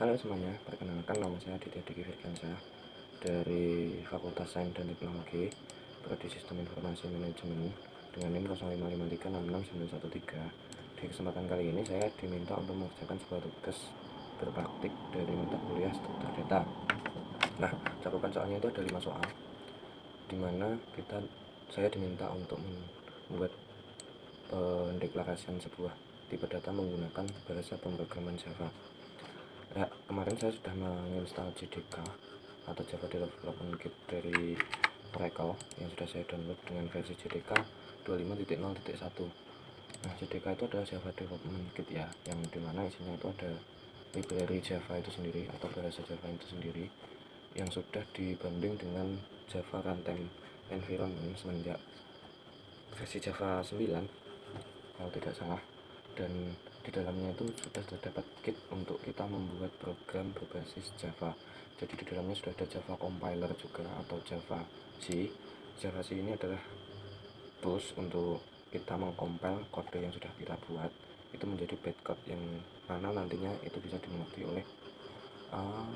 Halo semuanya, perkenalkan nama saya Aditya Diki Firkansyah dari Fakultas Sains dan Teknologi, Prodi Sistem Informasi Manajemen dengan NIM 05053669913. Di kesempatan kali ini saya diminta untuk mengerjakan sebuah tugas berpraktik dari mata kuliah struktur data. Nah, cakupan soalnya itu ada 5 soal, dimana saya diminta untuk membuat pendeklarasian sebuah tipe data menggunakan bahasa pemrograman Java. Ya, kemarin saya sudah menginstal JDK atau Java Development Kit dari Oracle yang sudah saya download dengan versi JDK 25.0.1. Nah, JDK itu adalah Java Development Kit ya, yang dimana isinya itu ada library Java itu sendiri atau bahasa Java itu sendiri yang sudah dibanding dengan Java Runtime Environment semenjak versi Java 9 kalau tidak salah, dan di dalamnya itu sudah terdapat kit untuk kita membuat program berbasis Java. Jadi di dalamnya sudah ada Java Compiler juga atau Java C. Java C ini adalah tools untuk kita mengcompile kode yang sudah kita buat itu menjadi bytecode yang mana nantinya itu bisa dimengerti oleh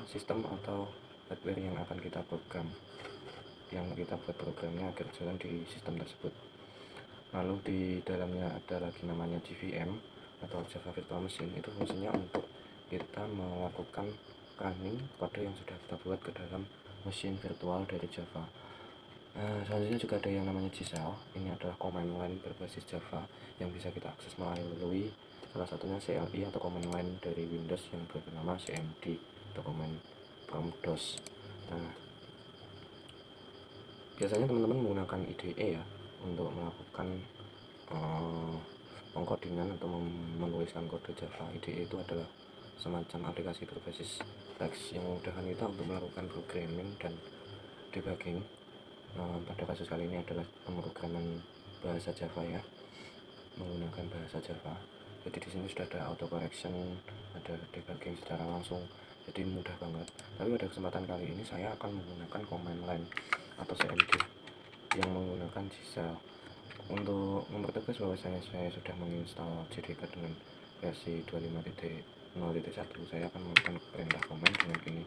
sistem atau hardware yang akan kita program, yang kita buat programnya agar jalan di sistem tersebut. Lalu di dalamnya ada lagi namanya JVM atau Java Virtual Machine. Itu fungsinya untuk kita melakukan running kode yang sudah kita buat ke dalam mesin virtual dari Java. Selanjutnya juga ada yang namanya Gsell. Ini adalah command line berbasis Java yang bisa kita akses melalui salah satunya CLI atau command line dari Windows yang bernama CMD atau command prompt DOS. Nah, biasanya teman-teman menggunakan IDE ya untuk melakukan pengkodingan atau menuliskan kode Java. IDE itu adalah semacam aplikasi berbasis teks yang memudahkan kita untuk melakukan programming dan debugging. Pada kasus kali ini adalah pemrograman bahasa Java ya, menggunakan bahasa Java. Jadi di sini sudah ada auto correction, ada debugging secara langsung, jadi mudah banget. Tapi pada kesempatan kali ini saya akan menggunakan command line atau CMD yang menggunakan Gsell. Untuk mempertegas bahwasanya saya sudah menginstal JDK dengan versi 25.0.1, saya akan melakukan perintah command dengan ini.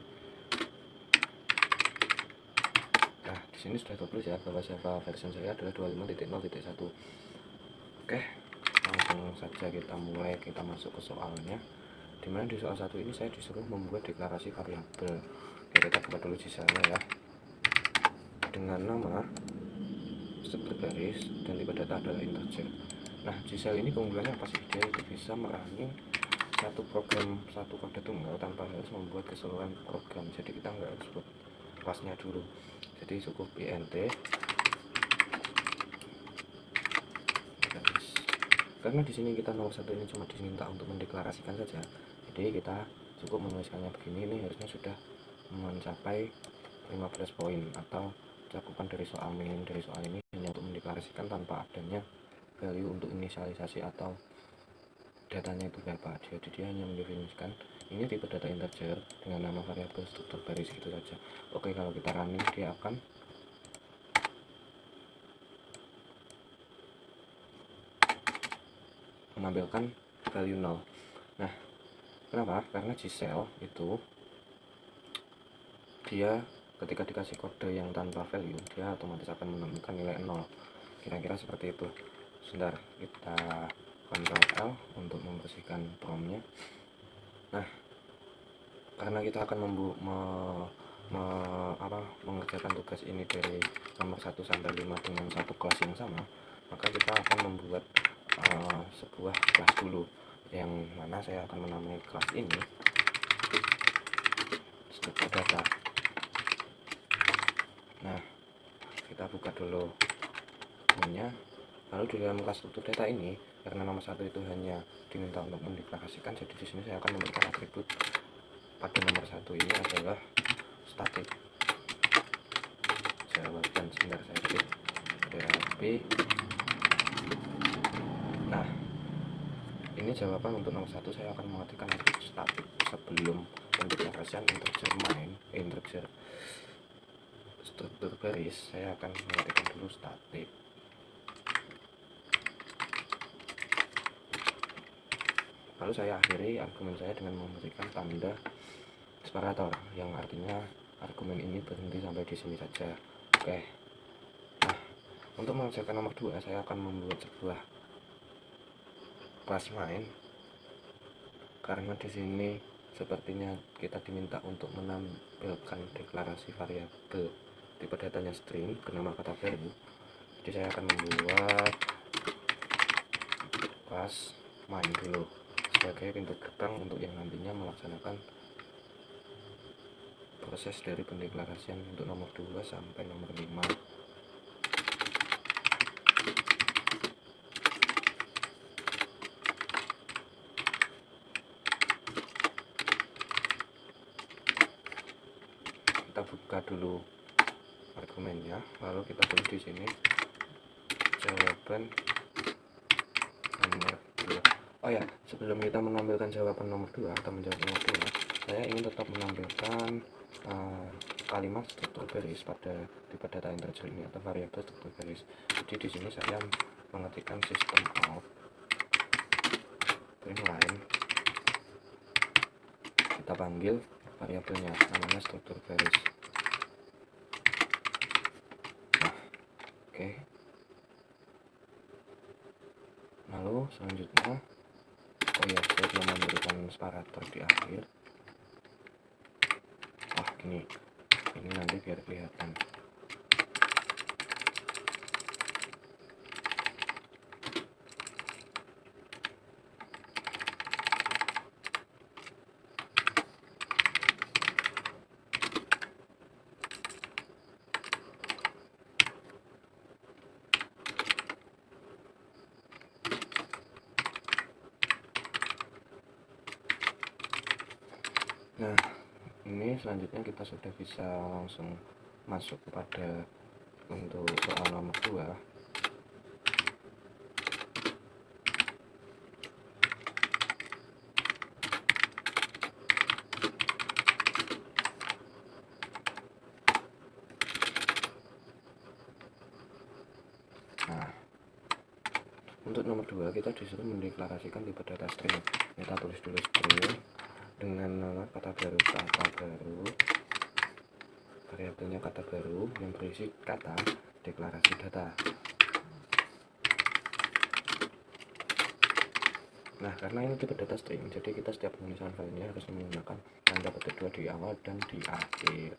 Nah, di sini sudah tertulis ya bahwa Java version saya adalah 25.0.1. Oke, langsung saja kita mulai, kita masuk ke soalnya. Dimana di soal 1 ini saya disuruh membuat deklarasi variabel. Oke, kita buka dulu Gsell-nya ya, dengan nama berbaris dan tipe data adalah integer. Nah, Gsell ini keunggulannya apa sih? Dia itu bisa merunning satu program, satu kode tunggal tanpa harus membuat keseluruhan program. Jadi kita nggak harus buat kelasnya dulu. Jadi cukup int. Karena di sini kita nomor 1 ini cuma diminta untuk mendeklarasikan saja. Jadi kita cukup menuliskannya begini. Ini harusnya sudah mencapai 15 poin atau cakupan dari soal minim dari soal ini hanya untuk mendeklarasikan tanpa adanya value untuk inisialisasi atau datanya itu berapa. Jadi dia hanya mendefinisikan ini tipe data integer dengan nama variabel struktur baris gitu saja. Oke, kalau kita running dia akan menampilkan value 0. Nah, kenapa? Karena Gsell itu dia ketika dikasih kode yang tanpa value dia otomatis akan menemukan nilai 0, kira-kira seperti itu. Sebentar, kita Ctrl L untuk membersihkan promnya. Nah, karena kita akan mengerjakan tugas ini dari nomor 1 sampai 5 dengan satu kelas yang sama, maka kita akan membuat sebuah kelas dulu, yang mana saya akan menamai kelas ini struktur data. Nah, kita buka dulu punya. Lalu di dalam kelas struktur data ini, karena nomor 1 itu hanya diminta untuk mendeklarasikan, jadi di sini saya akan memberikan atribut pada nomor 1 ini adalah static. Jawaban, sebentar saya ketik DAB. Nah, ini jawaban untuk nomor 1. Saya akan mengetikkan atribut static sebelum pendeklarasian integer struktur baris. Saya akan mengetikkan dulu static. Lalu saya akhiri argumen saya dengan memberikan tanda separator, yang artinya argumen ini berhenti sampai di sini saja. Oke. Nah, untuk mengerjakan nomor 2 saya akan membuat sebuah kelas main, karena di sini sepertinya kita diminta untuk menampilkan deklarasi variabel tipe datanya string bernama kata baru. Jadi saya akan membuat kelas main dulu sebagai pintu gerbang untuk yang nantinya melaksanakan proses dari pendeklarasian untuk nomor 2 sampai nomor 5. Kita buka dulu argumennya, lalu kita tulis di sini jawaban nomor 2. Oh ya, sebelum kita menampilkan jawaban nomor 2 atau menjawab nomor 2, saya ingin tetap menampilkan kalimat struktur garis pada tipe data integer ini atau variabel struktur garis. Jadi di sini saya mengetikkan system out print line, kita panggil variabelnya namanya struktur garis. Nah, oke. Lalu selanjutnya, oh ya, saya belum memberikan separator di akhir. Gini, ini nanti biar kelihatan. Nah, ini selanjutnya kita sudah bisa langsung masuk kepada untuk soal nomor 2. Nah, untuk nomor 2 kita disuruh mendeklarasikan tipe data string. Kita tulis dulu string dengan nama kata baru variabelnya kata baru yang berisi kata deklarasi data. Nah, karena ini tipe data string, jadi kita setiap penulisan filenya harus menggunakan tanda petik 2 di awal dan di akhir.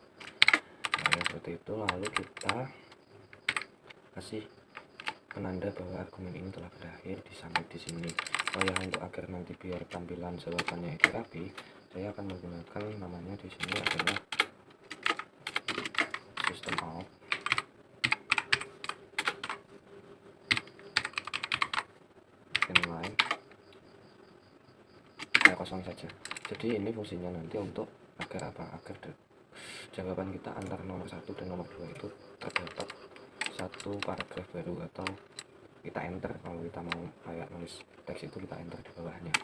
Nah, seperti itu. Lalu kita kasih penanda bahwa argumen ini telah berakhir sampai di sini. Oh ya, untuk agar nanti biar tampilan jawabannya itu rapi, saya akan menggunakan namanya di sini adalah system out inline kosong saja. Jadi ini fungsinya nanti untuk agar apa? Agar jawaban kita antara nomor 1 dan nomor 2 itu terdapat satu paragraf baru, atau kita enter kalau kita mau kayak nulis teks itu kita enter di bawahnya.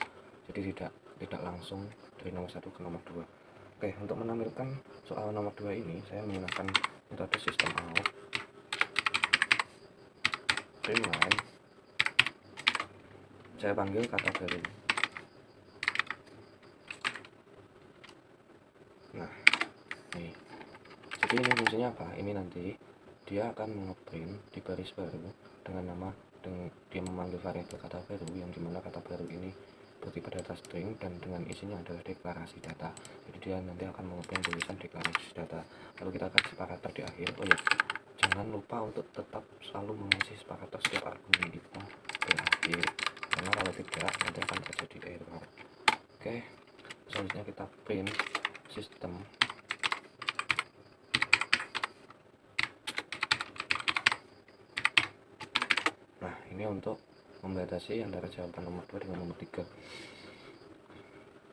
Jadi tidak langsung dari nomor 1 ke nomor 2. Oke, untuk menampilkan soal nomor 2 ini saya menggunakan metode system out print line. Saya panggil kata baru. Nah, ini. Jadi ini fungsinya apa? Ini nanti dia akan ngeprint di baris baru dengan nama dia memanggil variabel kata baru, yang dimana kata baru ini bertipe data string dan dengan isinya adalah deklarasi data. Jadi dia nanti akan mengeprint tulisan deklarasi data. Lalu kita kasih separator di akhir. Oh ya, jangan lupa untuk tetap selalu mengisi separator setiap argumen kita berakhir, karena kalau tidak nanti akan terjadi error. Oke, selanjutnya kita print sistem. Nah, ini untuk membatasi antara jawaban nomor 2 dengan nomor 3.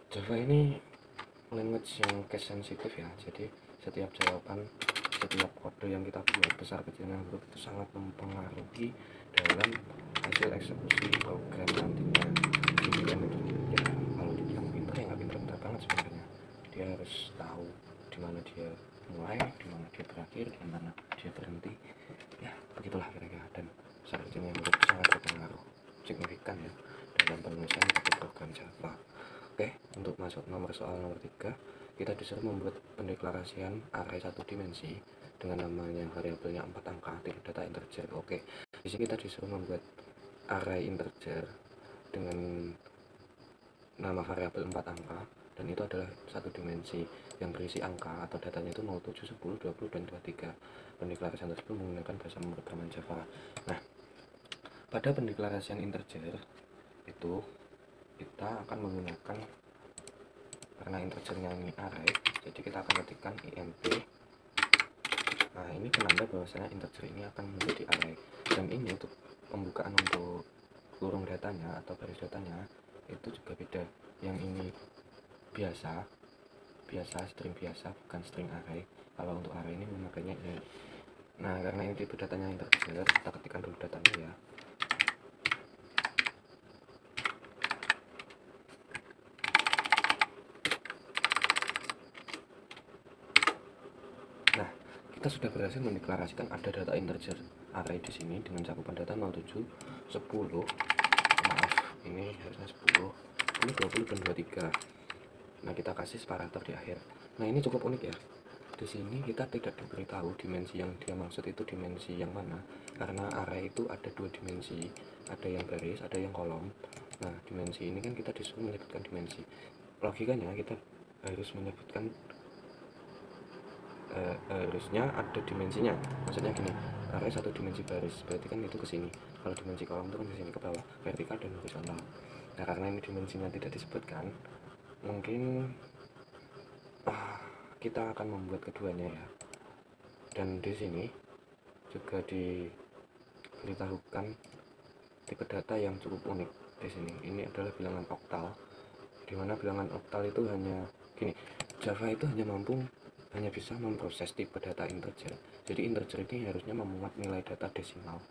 Java ini language yang case sensitif ya, jadi setiap jawaban, setiap kode yang kita buat besar kecilnya huruf itu sangat mempengaruhi dalam hasil eksekusi program nantinya. Jadi kan ya, kalau dibilang pinter ya nggak pinter-pinter banget sebenarnya. Dia harus tahu di mana dia mulai, di mana dia berakhir, di mana dia berhenti. Ya, begitulah kira-kira. Dan besar kecilnya huruf sangat berpengaruh signifikan ya dalam penulisan program Java. Oke, untuk masuk soal nomor 3, kita disuruh membuat pendeklarasian array satu dimensi dengan namanya variabelnya 4 angka, tipe data integer. Oke, di sini kita disuruh membuat array integer dengan nama variabel 4 angka, dan itu adalah satu dimensi yang berisi angka atau datanya itu 0, 7, 10, 20, dan 23. Pendeklarasian tersebut menggunakan bahasa pemrograman Java. Nah, pada pendeklarasian integer itu kita akan menggunakan, karena integernya ini array, jadi kita akan ketikkan imp. Nah, ini penanda bahwasanya integer ini akan menjadi array, dan ini untuk pembukaan untuk kurung datanya atau baris datanya itu juga beda. Yang ini biasa string biasa, bukan string array. Kalau untuk array ini memakainya ini. Nah, karena ini tipe datanya integer, kita ketikkan dulu datanya ya. Nah, kita sudah berhasil mendeklarasikan ada data integer array di sini dengan cakupan data 07, 10, maaf, ini harusnya 10, ini 20 dan 23. Nah, kita kasih separator di akhir. Nah, ini cukup unik ya. Di sini kita tidak diberitahu dimensi yang dia maksud itu dimensi yang mana, karena array itu ada dua dimensi, ada yang baris, ada yang kolom. Nah, dimensi ini kan kita disuruh menyebutkan dimensi. Logikanya kita harus menyebutkan harusnya ada dimensinya. Maksudnya gini, array satu dimensi baris, berarti kan itu ke sini. Kalau dimensi kolom itu kan ke sini, ke bawah, vertikal dan horizontal. Nah, karena ini dimensinya tidak disebutkan, mungkin kita akan membuat keduanya ya. Dan di sini juga diberitahukan tipe data yang cukup unik di sini. Ini adalah bilangan oktal, di mana bilangan oktal itu hanya gini, Java itu hanya bisa memproses tipe data integer. Jadi integer ini harusnya memuat nilai data desimal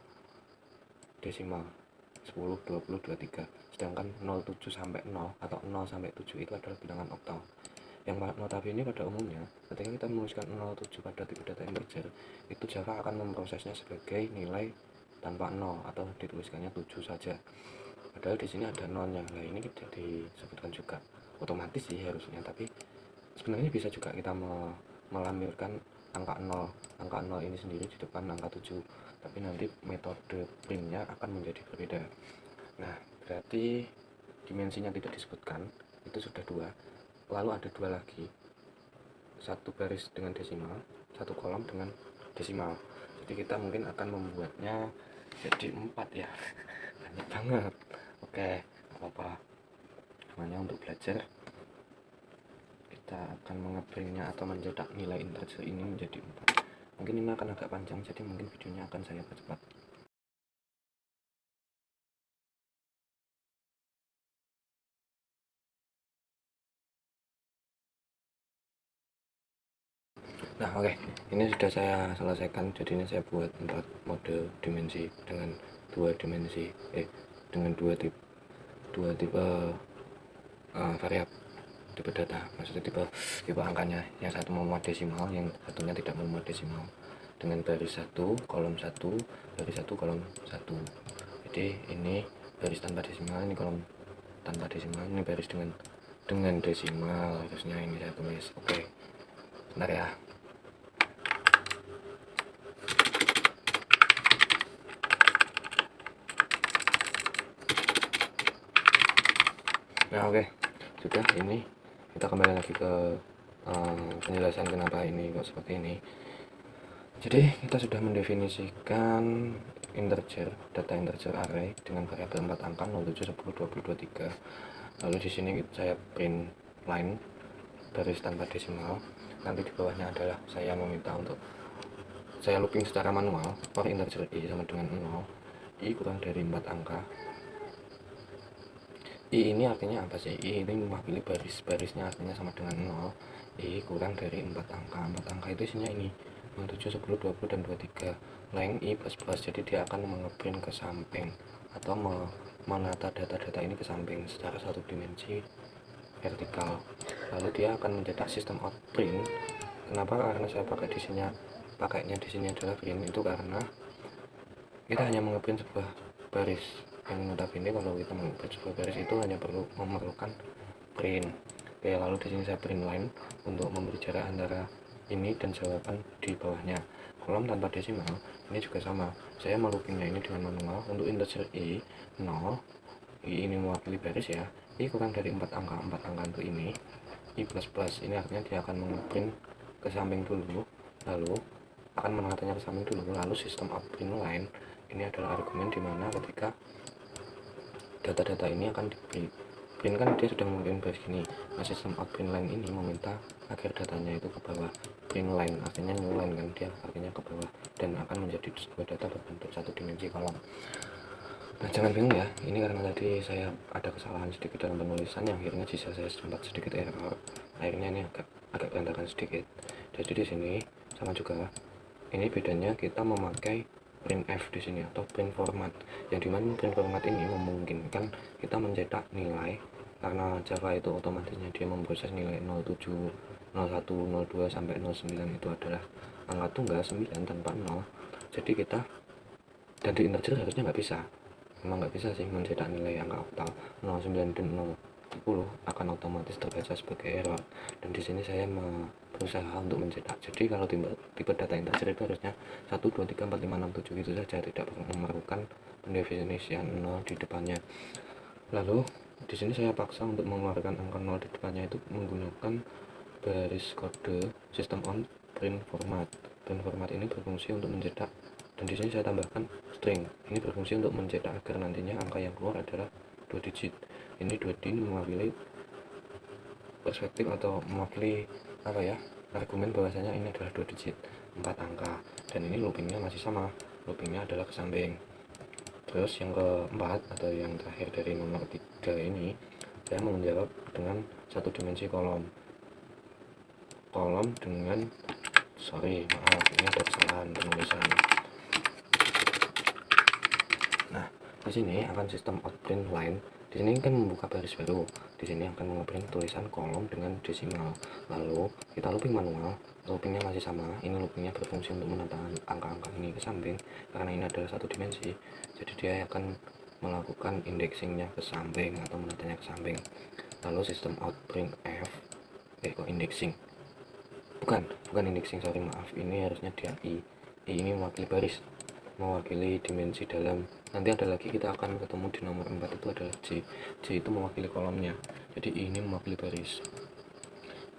10, 20, 23. Sedangkan 07 sampai 0 atau 0 sampai 7 itu adalah bilangan oktal. Yang notabene pada umumnya ketika kita menuliskan 07 pada tipe data integer, itu Java akan memprosesnya sebagai nilai tanpa 0 atau dituliskannya 7 saja. Padahal di sini ada nolnya. Nah, ini tidak disebutkan juga. Otomatis sih harusnya, tapi sebenarnya bisa juga kita melampirkan angka 0 ini sendiri di depan angka 7, tapi nanti metode printnya akan menjadi berbeda. Nah, berarti dimensinya tidak disebutkan, itu sudah dua. Lalu ada dua lagi, satu baris dengan desimal, satu kolom dengan desimal. Jadi kita mungkin akan membuatnya jadi 4 ya. Banyak banget. Oke, apa-apa, namanya untuk belajar. Kita akan mengeprintnya atau mencetak nilai integer ini menjadi 4. Mungkin ini akan agak panjang, jadi mungkin videonya akan saya percepat. Nah, oke, ini sudah saya selesaikan. Jadi ini saya buat 4 mode dimensi dengan dua dimensi dengan dua tipe variabel, tipe data, maksudnya tipe angkanya. Yang satu memuat desimal, yang satunya tidak memuat desimal, dengan baris 1 kolom 1 baris 1 kolom 1. Jadi ini baris tanpa desimal, ini kolom tanpa desimal, ini baris dengan desimal. Harusnya ini saya tulis. Oke, bentar ya. Nah, oke, sudah. Ini kita kembali lagi ke penjelasan kenapa ini kok seperti ini. Jadi kita sudah mendefinisikan integer, data integer array dengan variabel 4 angka 07, 10, 20, 23. Lalu di sini saya print line baris tanpa desimal. Nanti di bawahnya adalah saya meminta untuk saya looping secara manual for integer i sama dengan 0, i kurang dari 4 angka. I ini artinya apa sih? I ini mewakili baris-barisnya, artinya sama dengan 0. I kurang dari 4 angka. 4 angka itu isinya ini 07, 10, 20, dan 23. Length I plus, jadi dia akan mengeprint ke samping atau menata data-data ini ke samping secara satu dimensi vertikal. Lalu dia akan mencetak sistem out print. Kenapa? Karena saya pakainya di sini adalah print, itu karena kita hanya mengeprint sebuah baris. Yang notabene kalau kita mengeprint sebuah baris itu hanya memerlukan print. Oke, lalu di sini saya print line untuk memberi jarak antara ini dan jawaban di bawahnya. Kolom tanpa desimal ini juga sama, saya meloopingnya ini dengan manual. Untuk integer i 0, i ini mewakili baris ya, i kurang dari 4 angka untuk ini, i plus plus ini artinya dia akan mengeprint ke samping dulu, lalu akan menatanya ke samping dulu, lalu sistem out print line ini adalah argumen dimana ketika data-data ini akan di print kan dia sudah mungkin baris gini. Nah, sistem out print line ini meminta agar datanya itu ke bawah, print line artinya new line kan, dia artinya ke bawah, dan akan menjadi sebuah data berbentuk satu dimensi kolom. Nah, jangan bingung ya, ini karena tadi saya ada kesalahan sedikit dalam penulisan yang akhirnya bisa saya sempat sedikit error, akhirnya ini agak berantakan sedikit. Jadi di sini sama juga, ini bedanya kita memakai printf di sini atau print format, yang dimana print format ini memungkinkan kita mencetak nilai, karena Java itu otomatisnya dia memproses nilai 07, 01, 02 sampai 09 itu adalah angka tunggal 9 tanpa 0. Jadi kita, dan di integer harusnya nggak bisa, memang nggak bisa sih mencetak nilai angka oktal 09 dan 010 akan otomatis terbaca sebagai error. Dan di sini saya berusaha untuk mencetak, jadi kalau tipe data integer itu harusnya 1, 2, 3, 4, 5, 6, 7 gitu saja, tidak perlu memerlukan pendefinisian 0 di depannya. Lalu di sini saya paksa untuk mengeluarkan angka 0 di depannya itu menggunakan baris kode sistem on print format. Print format ini berfungsi untuk mencetak, dan di sini saya tambahkan string, ini berfungsi untuk mencetak agar nantinya angka yang keluar adalah 2 digit. Ini 2 digit mewakili perspektif atau mewakili apa ya, argumen bahwasanya ini adalah 2 digit 4 angka, dan ini loopingnya masih sama, loopingnya adalah ke samping. Terus yang keempat atau yang terakhir dari nomor 3 ini, saya mau menjawab dengan satu dimensi kolom dengan maaf ini ada kesalahan penulisan. Nah, di sini akan sistem outprint line. Di sini kan membuka baris baru. Di sini akan mengeprint tulisan kolom dengan desimal. Lalu kita looping manual. Loopingnya masih sama. Ini loopingnya berfungsi untuk menata angka-angka ini ke samping karena ini adalah satu dimensi. Jadi dia akan melakukan indexingnya ke samping atau menatanya ke samping. Lalu sistem outprint f indexing. Bukan indexing, sorry maaf. Ini harusnya dia i. I ini mewakili baris, mewakili dimensi dalam. Nanti ada lagi kita akan ketemu di nomor 4 itu adalah J itu mewakili kolomnya, jadi ini mewakili baris.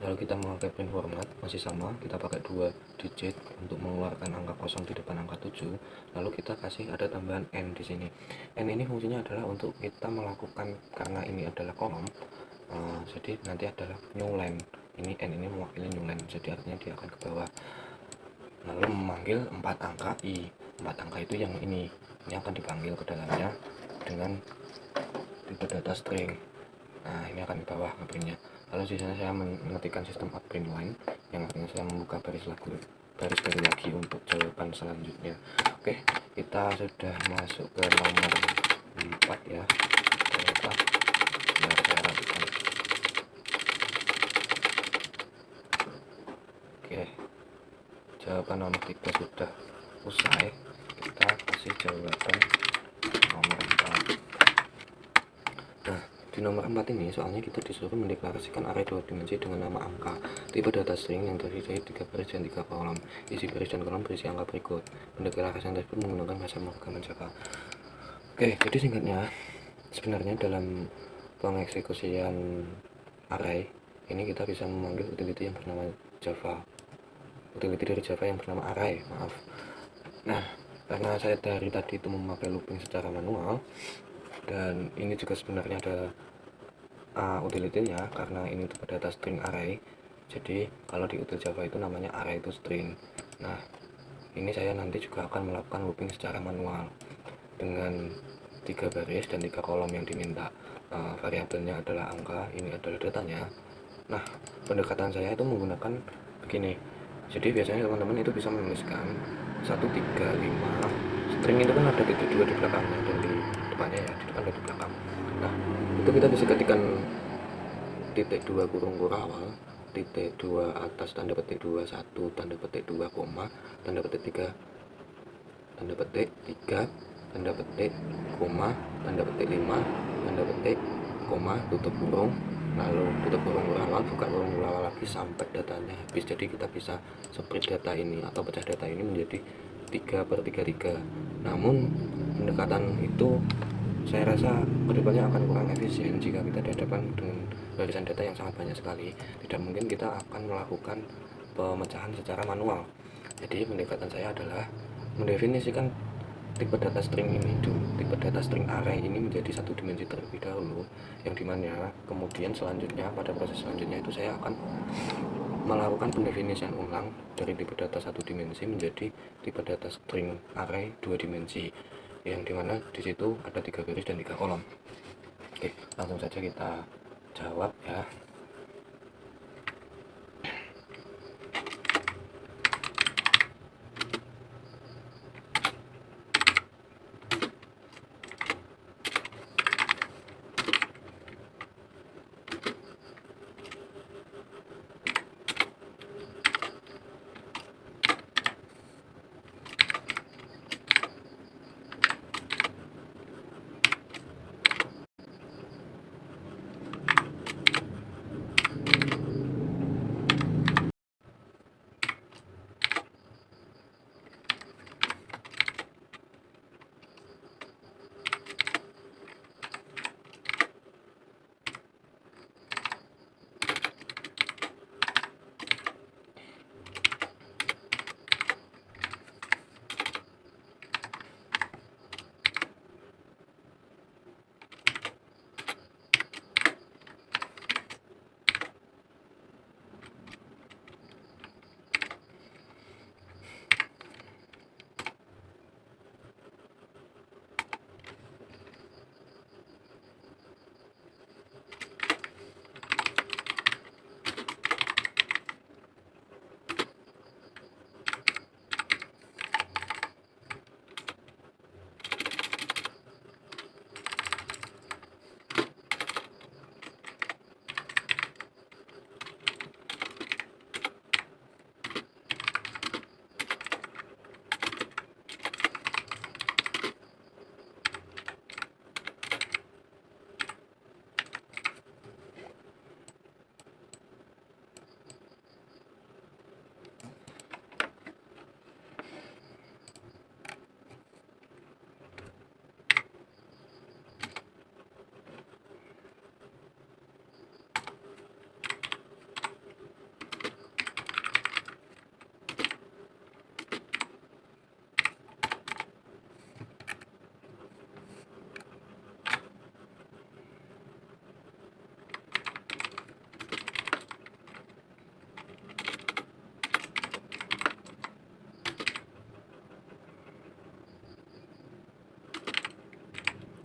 Lalu kita memakai print format masih sama, kita pakai 2 digit untuk mengeluarkan angka kosong di depan angka 7. Lalu kita kasih ada tambahan n di sini. N ini fungsinya adalah untuk kita melakukan, karena ini adalah kolom, jadi nanti adalah new line. Ini n ini mewakili new line, jadi artinya dia akan ke bawah. Lalu memanggil 4 angka i. 4 angka itu yang ini akan dipanggil ke dalamnya dengan tipe data string. Nah, ini akan di bawah ngeprintnya. Lalu di sana saya mengetikkan sistem outprint line, yang artinya saya membuka baris baru lagi untuk jawaban selanjutnya. Oke, kita sudah masuk ke nomor 4 ya. Saya rapikan. Oke, jawaban nomor 3 sudah usai. Kita kasih jawaban nomor 4. Nah, di nomor 4 ini soalnya kita disuruh mendeklarasikan array 2 dimensi dengan nama angka, tipe data string yang terdiri dari 3 baris dan 3 kolom. Isi baris dan kolom berisi angka berikut. Pendeklarasian tersebut menggunakan bahasa pemrograman Java. Oke, jadi singkatnya, sebenarnya dalam pengeksekusian array ini kita bisa memanggil utility yang bernama Java, utility dari Java yang bernama array, maaf. Nah, karena saya dari tadi itu memakai looping secara manual, dan ini juga sebenarnya ada utility-nya karena ini tipe data string array. Jadi kalau di util Java itu namanya array to string. Nah, ini saya nanti juga akan melakukan looping secara manual dengan 3 baris dan 3 kolom yang diminta. Variabelnya adalah angka, ini adalah datanya. Nah, pendekatan saya itu menggunakan begini. Jadi biasanya teman-teman itu bisa menuliskan 1, 3, 5. String itu kan ada titik 2 di belakangnya dan di depannya ya, di depan dan di belakang. Nah, itu kita bisa ketikkan titik 2 kurung awal, titik 2 atas tanda petik 2, 1, tanda petik 2, koma, tanda petik 3, tanda petik 3, tanda petik, koma, tanda petik 5, tanda petik, koma, tutup kurung, lalu tutup kurung awal, buka kurung awal lagi sampai datanya habis. Jadi kita bisa split data ini atau pecah data ini menjadi 3/3. Namun pendekatan itu saya rasa kedepannya akan kurang efisien jika kita dihadapkan dengan barisan data yang sangat banyak sekali. Tidak mungkin kita akan melakukan pemecahan secara manual. Jadi pendekatan saya adalah mendefinisikan tipe data string ini dulu, tipe data string array ini menjadi satu dimensi terlebih dahulu, yang dimana kemudian selanjutnya pada proses selanjutnya itu saya akan melakukan pendefinisian ulang dari tipe data satu dimensi menjadi tipe data string array 2 dimensi, yang dimana di situ ada 3 baris dan 3 kolom. Oke, langsung saja kita jawab ya.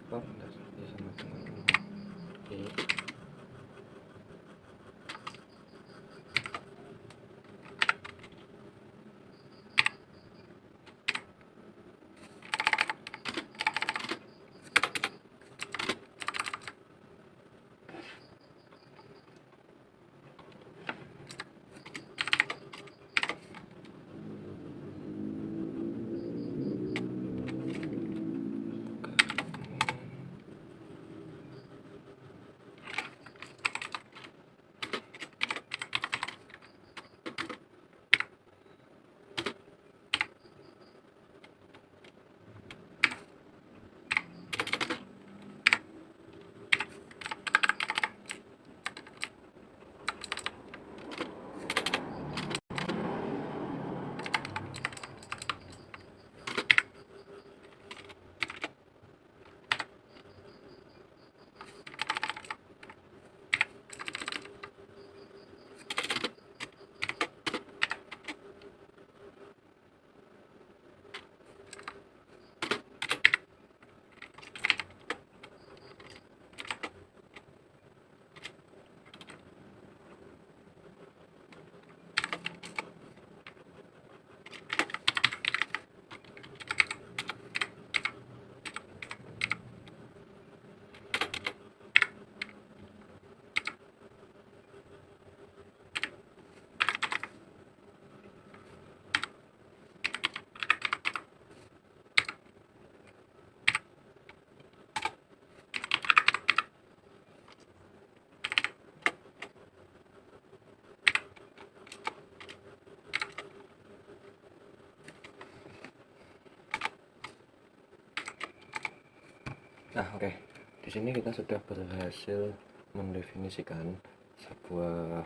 Oh, sama dengan ini. Nah, oke. Di sini kita sudah berhasil mendefinisikan sebuah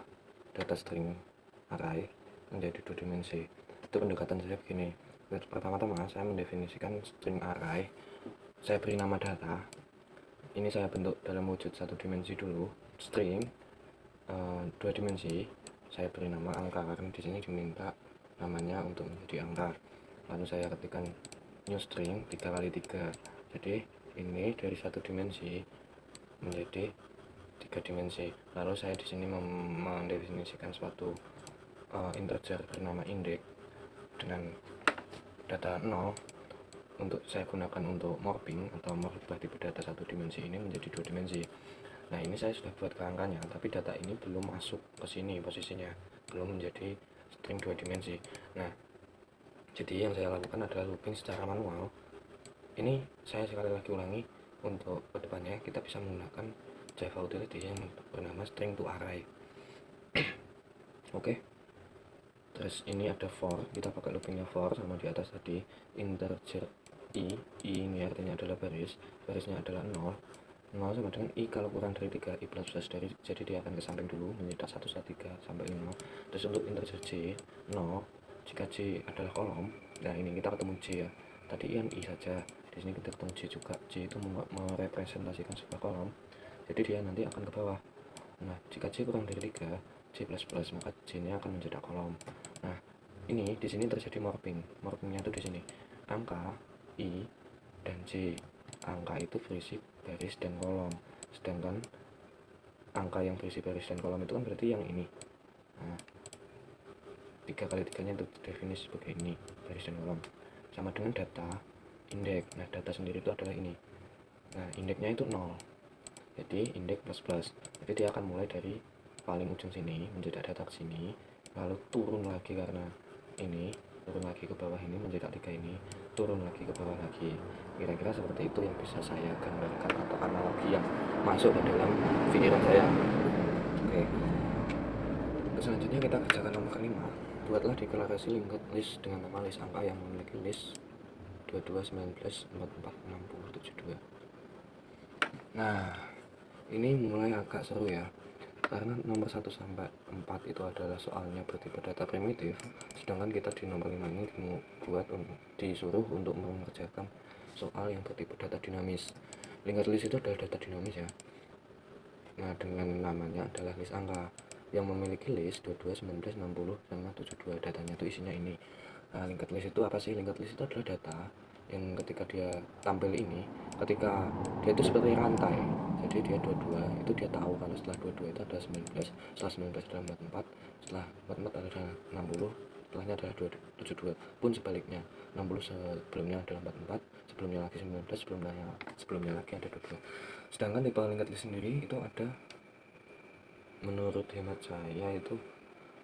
data string array menjadi 2 dimensi. Itu pendekatan saya begini. Pertama-tama saya mendefinisikan string array. Saya beri nama data. Ini saya bentuk dalam wujud 1 dimensi dulu. String 2 dimensi. Saya beri nama angka karena di sini diminta namanya untuk menjadi angka. Lalu saya ketikkan new string 3 kali 3. Jadi ini dari 1 dimensi menjadi 3 dimensi. Lalu saya di sini mendefinisikan suatu integer bernama index dengan data 0 untuk saya gunakan untuk morphing atau merubah tipe data 1 dimensi ini menjadi 2 dimensi. Nah, ini saya sudah buat kerangkanya, tapi data ini belum masuk ke sini posisinya, belum menjadi string 2 dimensi. Nah, jadi yang saya lakukan adalah looping secara manual. Ini saya sekali lagi ulangi, untuk kedepannya kita bisa menggunakan Java utility yang bernama string to array. Oke. Terus ini ada for, kita pakai loopingnya for sama di atas tadi integer i ini artinya adalah barisnya adalah 0 sama dengan i kalau kurang dari 3, i plus dari, jadi dia akan ke samping dulu menyetak 1, 2, 3 sampai 5. Terus untuk integer j 0 jika j adalah kolom. Nah, ini kita ketemu j ya, tadi yang i saja, di sini kita ketemu j juga. J itu merepresentasikan sebuah kolom, jadi dia nanti akan ke bawah. Nah, jika j kurang dari 3, j plus maka j nya akan mencetak kolom. Nah, ini di sini terjadi morphingnya itu di sini angka i dan j. Angka itu berisi baris dan kolom, sedangkan angka yang berisi baris dan kolom itu kan berarti yang ini. Nah, 3 kali 3-nya itu definisi sebagai ini, baris dan kolom, sama dengan data indeks. Nah, data sendiri itu adalah ini. Nah, indeksnya itu 0, jadi indeks plus, jadi dia akan mulai dari paling ujung sini mencetak data ke sini, lalu turun lagi karena ini, turun lagi ke bawah ini mencetak 3 ini, turun lagi ke bawah lagi. Kira-kira seperti itu yang bisa saya gambarkan atau analogi yang masuk ke dalam pikiran saya. Oke. Selanjutnya kita kerjakan nomor 5. Buatlah deklarasi linked list dengan nama list angka yang memiliki list 22, 19, 44, 60, 72. Nah, ini mulai agak seru ya, karena nomor 1 sampai 4 itu adalah soalnya bertipe data primitif, sedangkan kita di nomor 5 ini disuruh untuk mengerjakan soal yang bertipe data dinamis. Linked list itu adalah data dinamis ya. Nah, dengan namanya adalah list angka yang memiliki list 22, 19, 60, sama 72. Datanya itu isinya ini. Nah, linked list itu apa sih? Linked list itu adalah data yang ketika dia tampil ini, ketika dia itu seperti rantai, jadi dia 22 itu dia tahu kalau setelah 22 itu ada 19, setelah 19 adalah 44, setelah 44 adalah 60, setelahnya adalah 72. Pun sebaliknya, 60 sebelumnya adalah 44, sebelumnya lagi 19, sebelumnya lagi ada 22. Sedangkan tipe linked list sendiri itu ada, menurut hemat saya itu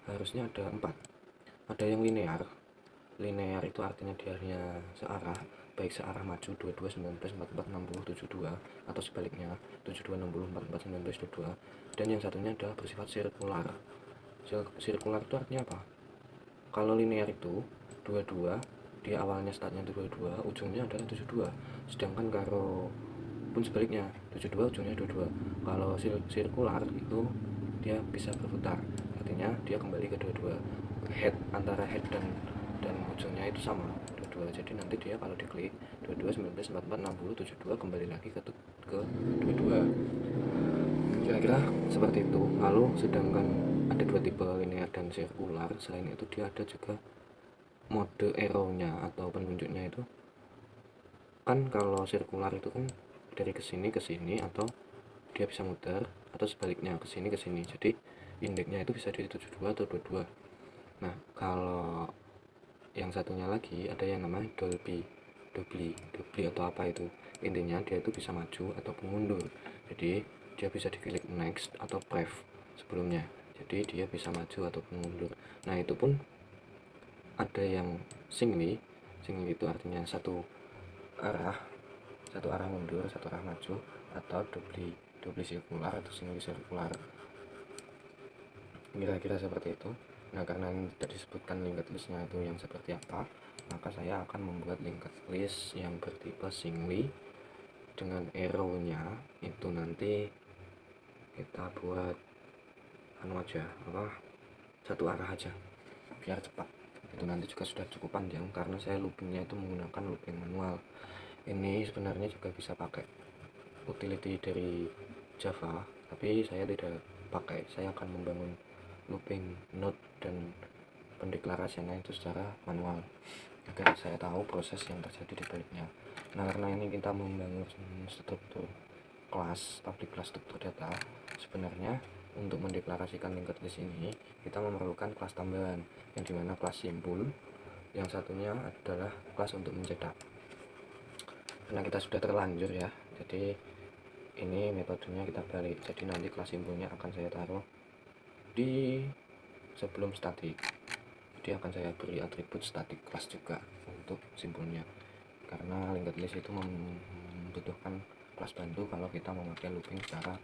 harusnya ada 4. Ada yang linear itu artinya dia hanya searah, baik searah maju 22, 19, 44, 60, 72, atau sebaliknya 72, 60, 44, 19, 22. Dan yang satunya adalah bersifat sirkular. Sirkular itu artinya apa? Kalau linear itu 22, dia awalnya startnya 22, ujungnya adalah 72. Sedangkan kalau pun sebaliknya 72 ujungnya 22. Kalau sirkular itu dia bisa berputar, artinya dia kembali ke 22. Antara head dan ujungnya itu sama 22, jadi nanti dia kalau diklik 22, 19, 44, 60, 72 kembali lagi ke 22. Kira-kira seperti itu. Lalu sedangkan ada 2 tipe linear dan sirkular. Selain itu dia ada juga mode arrow-nya atau penunjuknya itu kan, kalau sirkular itu kan dari kesini ke sini, atau dia bisa muter, atau sebaliknya kesini ke sini, jadi indeksnya itu bisa di 72 atau 22. Nah, kalau yang satunya lagi ada yang namanya Dolby atau apa itu, intinya dia itu bisa maju ataupun mundur, jadi dia bisa diklik next atau prev sebelumnya, jadi dia bisa maju ataupun mundur. Nah, itu pun ada yang singly itu artinya satu arah mundur, satu arah maju, atau double sirkular atau singly sirkular, kira-kira seperti itu. Nah, karena ini tidak disebutkan linked listnya itu yang seperti apa, maka saya akan membuat linked list yang bertipe singly dengan arrow-nya itu nanti kita buat satu arah aja biar cepat. Itu nanti juga sudah cukup panjang karena saya loopingnya itu menggunakan looping manual. Ini sebenarnya juga bisa pakai utility dari Java, tapi saya tidak pakai. Saya akan membangun looping node dan pendeklarasiannya itu secara manual agar saya tahu proses yang terjadi di baliknya. Nah, karena ini kita membangun struktur kelas, public class struktur data, sebenarnya untuk mendeklarasikan linked list ini kita memerlukan kelas tambahan yang dimana kelas simbol, yang satunya adalah kelas untuk mencetak. Karena kita sudah terlanjur ya, jadi ini metodenya kita balik. Jadi nanti kelas simbolnya akan saya taruh di sebelum static. Jadi akan saya beri atribut static class juga untuk simbolnya, karena linked list itu membutuhkan kelas bantu kalau kita memakai looping secara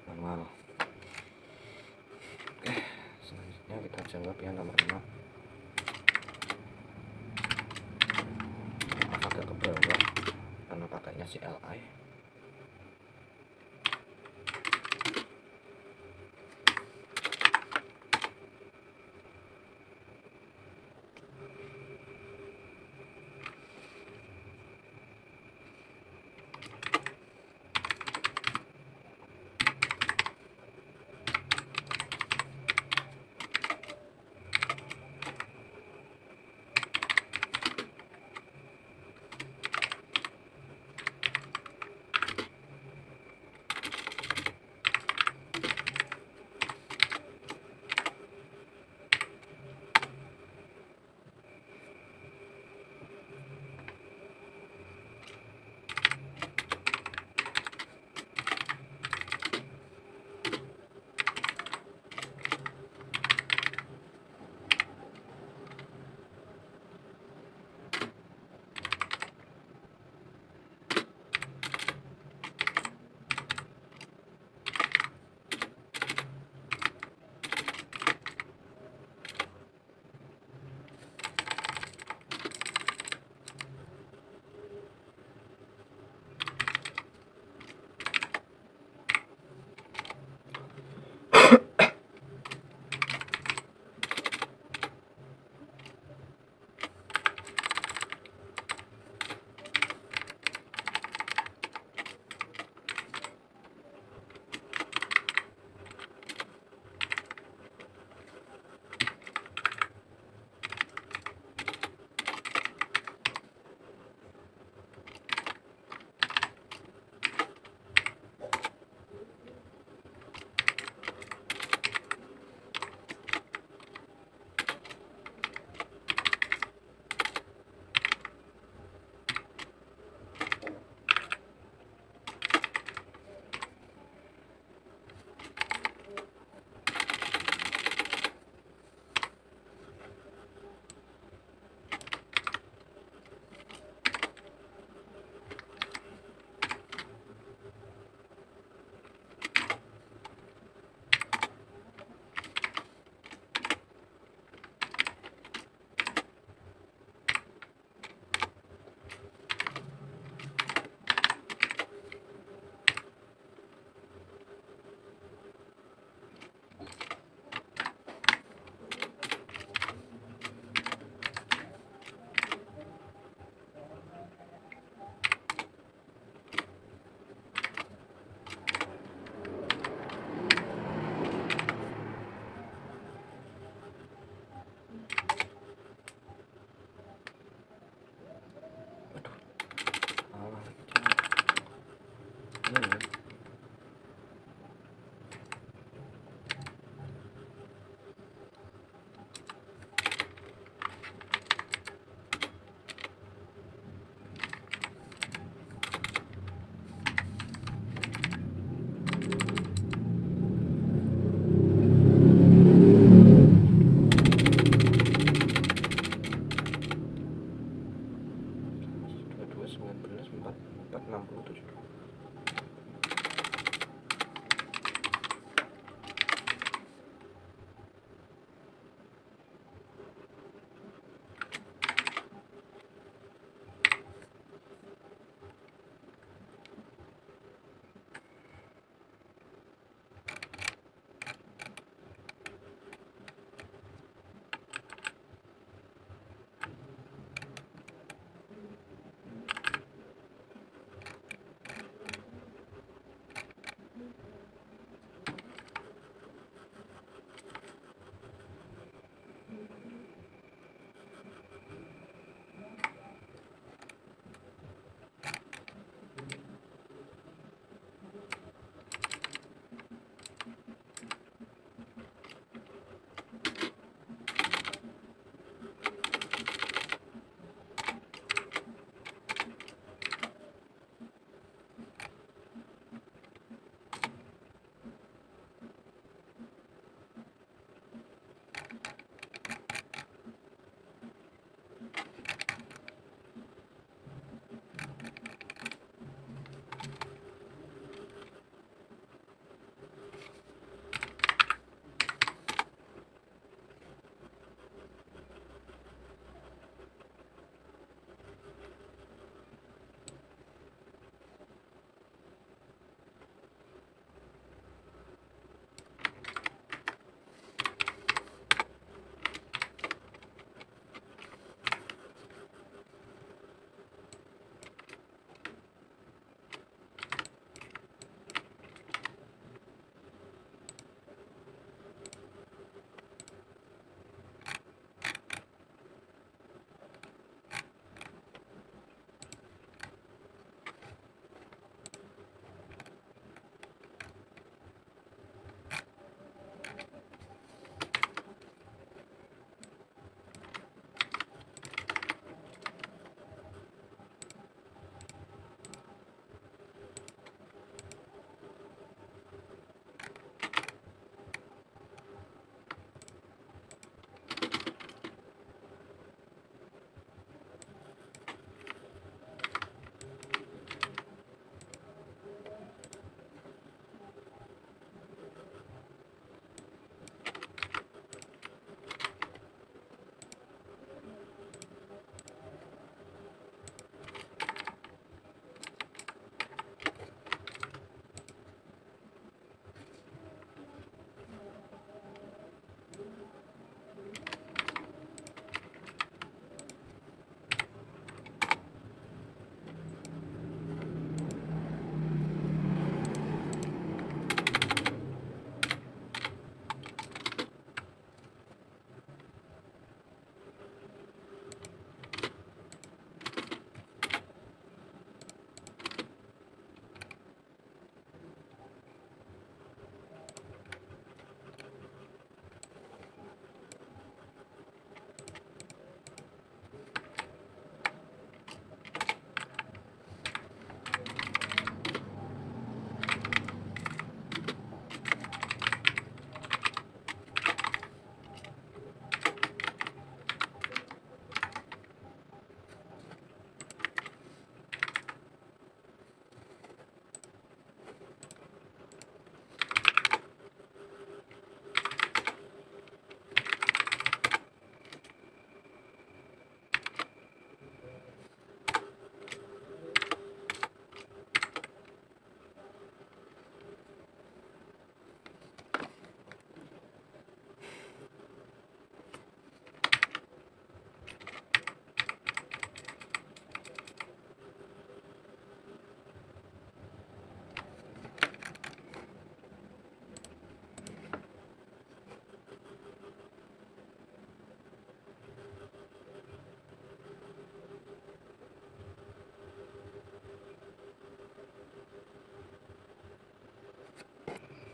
manual. Oke, selanjutnya kita jawab yang nomor 5. Agak ke bawah karena pakainya CLI.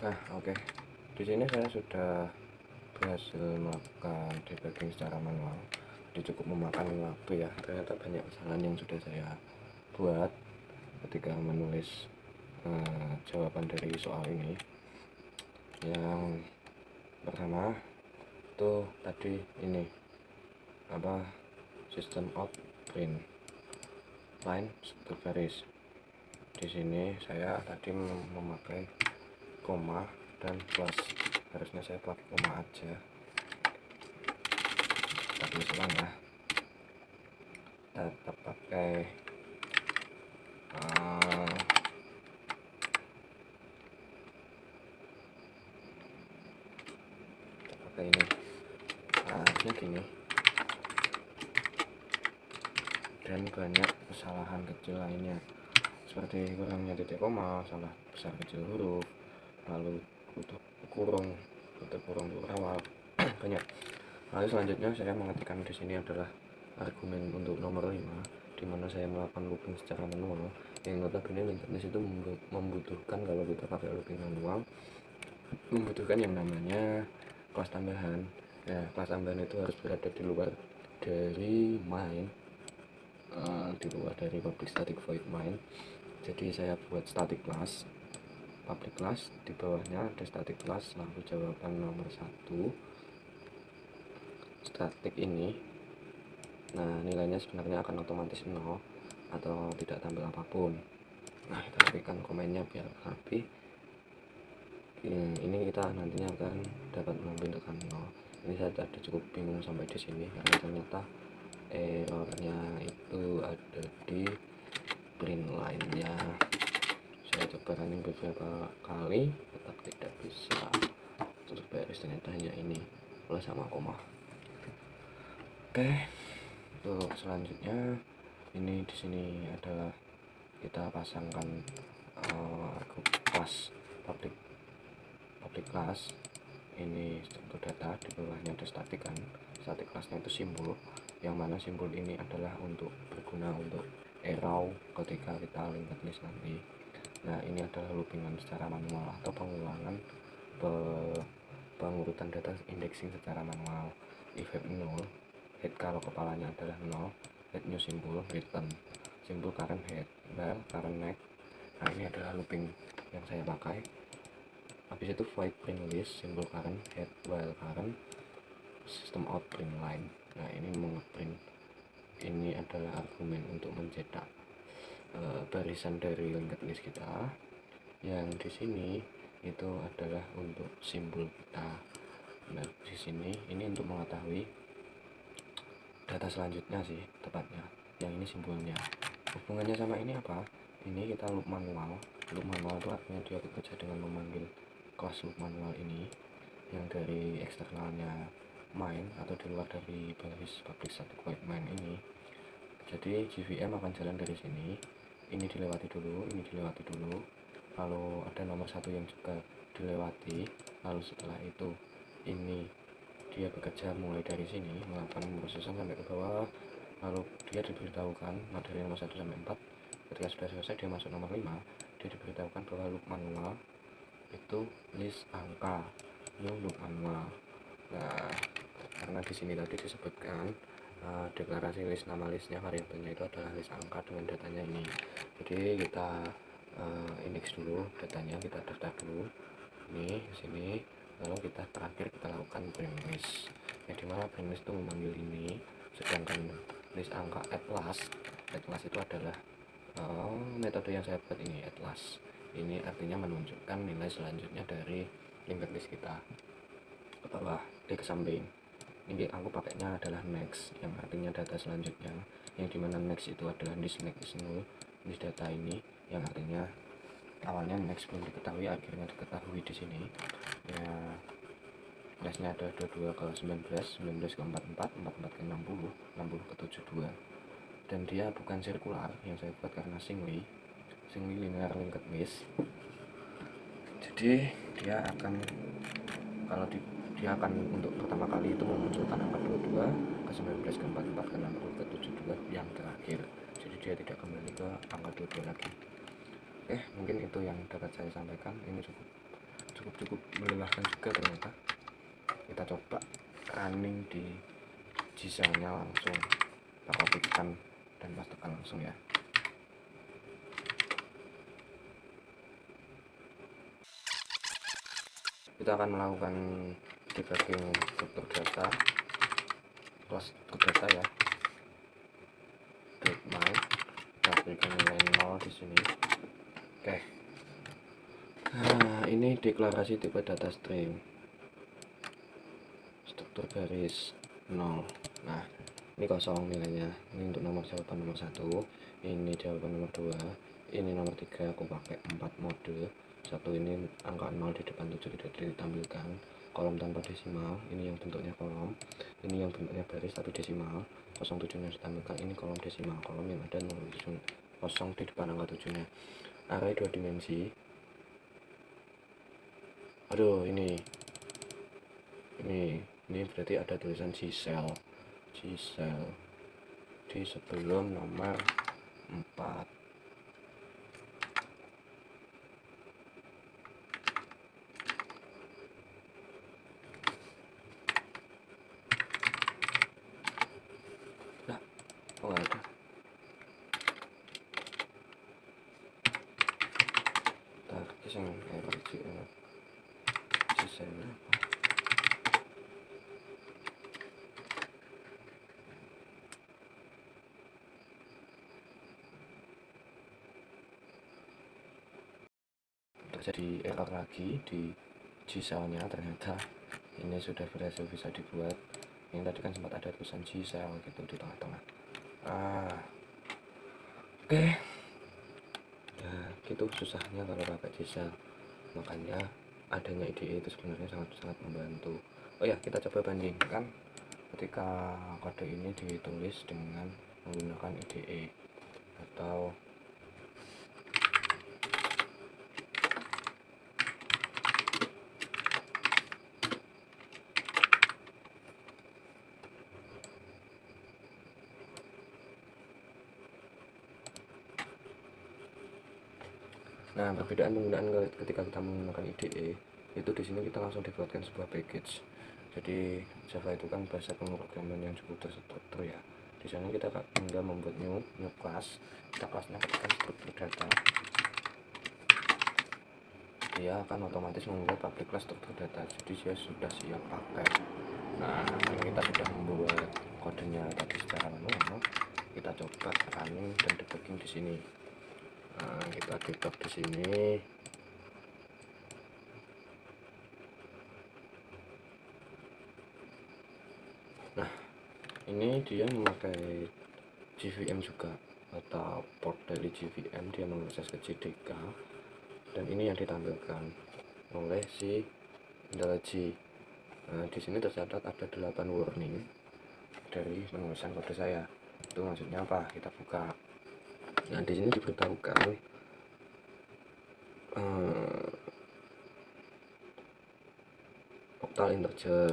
Nah, oke. Di sini saya sudah berhasil melakukan debugging secara manual. Jadi cukup memakan waktu ya. Ternyata banyak kesalahan yang sudah saya buat ketika menulis jawaban dari soal ini. Yang pertama itu tadi ini system out print line berbaris. Di sini saya tadi memakai koma dan plus, harusnya saya pakai koma aja. Kita tulis ulang ya, tetap pakai ini harusnya gini. Dan banyak kesalahan kecil lainnya seperti kurangnya titik koma, salah besar kecil huruf, lalu kurung awal banyak. Lalu selanjutnya saya mengetikkan di sini adalah argumen untuk nomor 5, di mana saya melakukan looping secara manual. Yang notabene linked list itu membutuhkan, kalau kita pakai looping manual, membutuhkan yang namanya kelas tambahan. Ya, kelas tambahan itu harus berada di luar dari main, di luar dari public static void main. Jadi saya buat static class, public class, di bawahnya ada static class, lalu jawaban nomor 1 static ini. Nah, nilainya sebenarnya akan otomatis 0 atau tidak tampil apapun. Nah, kita berikan komennya biar rapi. Ini kita nantinya akan dapat menampilkan 0. Ini saya ada cukup bingung sampai di sini karena ternyata errornya itu ada di print line-nya. Saya coba running beberapa kali, tetap tidak bisa. Terus beres, ternyata hanya ini plus sama koma. Oke, untuk selanjutnya ini di sini adalah kita pasangkan kelas public class. Ini untuk data, di bawahnya ada static kan. Static classnya itu simbol, yang mana simbol ini adalah untuk berguna untuk arrow ketika kita linked list nanti. Nah, ini adalah loopingan secara manual atau pengulangan pengurutan data indexing secara manual. If head 0, head kalau kepalanya adalah 0, head new symbol, return symbol current head, well current next. Nah, ini adalah looping yang saya pakai. Habis itu void print list, symbol current head, while current, system out print line. Nah, ini mengeprint, ini adalah argumen untuk mencetak barisan dari linked list kita. Yang di sini itu adalah untuk simbol kita. Nah, di sini ini untuk mengetahui data selanjutnya sih tepatnya. Yang ini simbolnya. Hubungannya sama ini apa? Ini kita loop manual. Loop manual itu artinya dia bekerja dengan memanggil kelas loop manual ini yang dari eksternalnya main atau di luar dari baris public static void main ini. Jadi JVM akan jalan dari sini. Ini dilewati dulu, ini dilewati dulu, lalu ada nomor 1 yang juga dilewati, lalu setelah itu ini dia bekerja mulai dari sini melakukan pemrosesan sampai ke bawah, lalu dia diberitahukan dari nomor 1 sampai 4. Ketika sudah selesai dia masuk nomor 5, dia diberitahukan bahwa loop manual itu list angka, new loop manual. Nah, karena di sini tadi disebutkan deklarasi list, nama listnya, variabelnya itu adalah list angka dengan datanya ini. Jadi kita index dulu datanya, kita daftar dulu ini di sini, lalu kita terakhir kita lakukan print list, dimana print list itu memanggil ini, sedangkan list angka at last itu adalah metode yang saya buat ini. At last ini artinya menunjukkan nilai selanjutnya dari linked list kita ke bawah, di ke samping. Ini aku pakainya adalah next, yang artinya data selanjutnya, yang dimana next itu adalah this next is null, this data ini yang artinya awalnya next belum diketahui, akhirnya diketahui di sini. Ya, nextnya ada 22 ke 19, 19 ke 44, 44 ke 60, 60 ke 72. Dan dia bukan sirkular yang saya buat karena singly linear linked list. Jadi dia akan, kalau dia akan untuk pertama kali itu memunculkan angka 22 ke 19 ke 44 ke 60 ke 72 yang terakhir. Jadi dia tidak kembali ke angka 22 lagi. Mungkin itu yang dapat saya sampaikan. Ini cukup cukup melelahkan juga ternyata. Kita coba running di Gselnya langsung, kita kopikan dan pastekan langsung ya. Kita akan melakukan debugging struktur data, kelas struktur data ya. Break my, kita berikan nilai 0 di sini. Oke. Nah, ini deklarasi tipe data string. Struktur garis 0. Nah, ini kosong nilainya. Ini untuk nomor jawaban nomor 1, ini jawaban nomor 2, ini nomor 3 aku pakai 4 mode. Satu ini angka 0 di depan 7 tidak ditampilkan, kolom tanpa desimal, ini yang bentuknya kolom, ini yang bentuknya baris tapi desimal, 07 nya ditampilkan, ini kolom desimal, kolom yang ada 0 kosong di depan angka 7 nya. Array 2 dimensi. Aduh, ini berarti ada tulisan Gsel di sebelum nomor 4. Nah, oh ada. Yang kayak Gsel apa? Jadi error lagi di Gselnya, ternyata ini sudah berhasil bisa dibuat. Yang tadi kan sempat ada tulisan Gsel gitu di tengah-tengah. Oke. Nah, gitu susahnya kalau pakai Gsel. Makanya adanya IDE itu sebenarnya sangat membantu. Oh ya, kita coba bandingkan ketika kode ini ditulis dengan menggunakan IDE atau nah, perbedaan penggunaan ketika kita menggunakan IDE itu di sini kita langsung dibuatkan sebuah package. Jadi Java itu kan bahasa pemrograman yang cukup terstruktur ya. Di sana kita tinggal membuat new class. Kita kelasnya ketikkan struktur data. Dia akan otomatis membuat public class struktur data. Jadi dia sudah siap pakai. Nah, karena kita sudah membuat kodenya tadi secara manual, kita coba running dan debugging di sini. Nah, kita debug di sini. Nah, ini dia memakai JVM juga atau port dari JVM, dia mengakses ke JDK, dan ini yang ditampilkan oleh si IntelliJ. Nah, di sini tercatat ada 8 warning dari penulisan kode saya. Itu maksudnya apa? Kita buka. Nah, di sini diberitahukan oktal integer.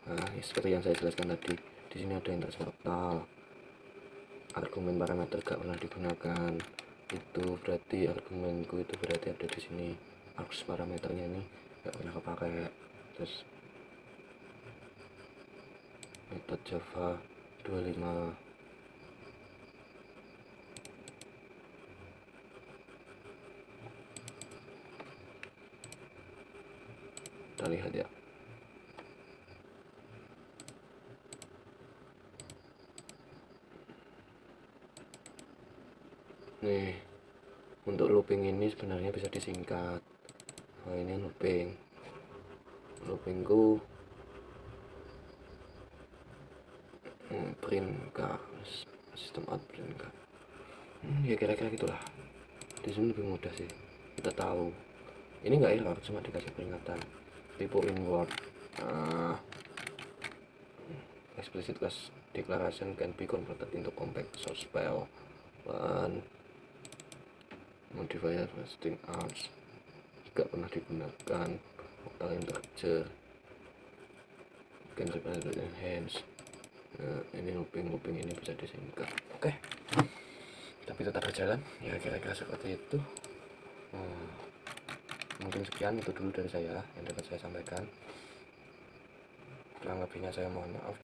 Nah, seperti yang saya jelaskan tadi, di sini ada integer oktal. Argumen parameter gak pernah digunakan. Itu berarti argumenku itu berarti ada di sini. Args parameternya ini gak pernah kepakai. Terus metode Java 25. Kita lihat ya. Nih, untuk looping ini sebenarnya bisa disingkat. Oh, ini loopingku print k sistem out print k. Ya kira-kira gitulah. Di sini lebih mudah sih. Kita tahu ini nggak error, cuma dikasih peringatan typo inward. Explicit class declaration can be converted into compact source file. And modifier string arts juga pernah digunakan. Octal integer can be enhance. Nah, ini looping ini bisa disingkat. Oke. Tapi tetap berjalan ya, kira-kira seperti itu. Mungkin sekian itu dulu dari saya yang dapat saya sampaikan. Kurang lebihnya saya mohon maaf.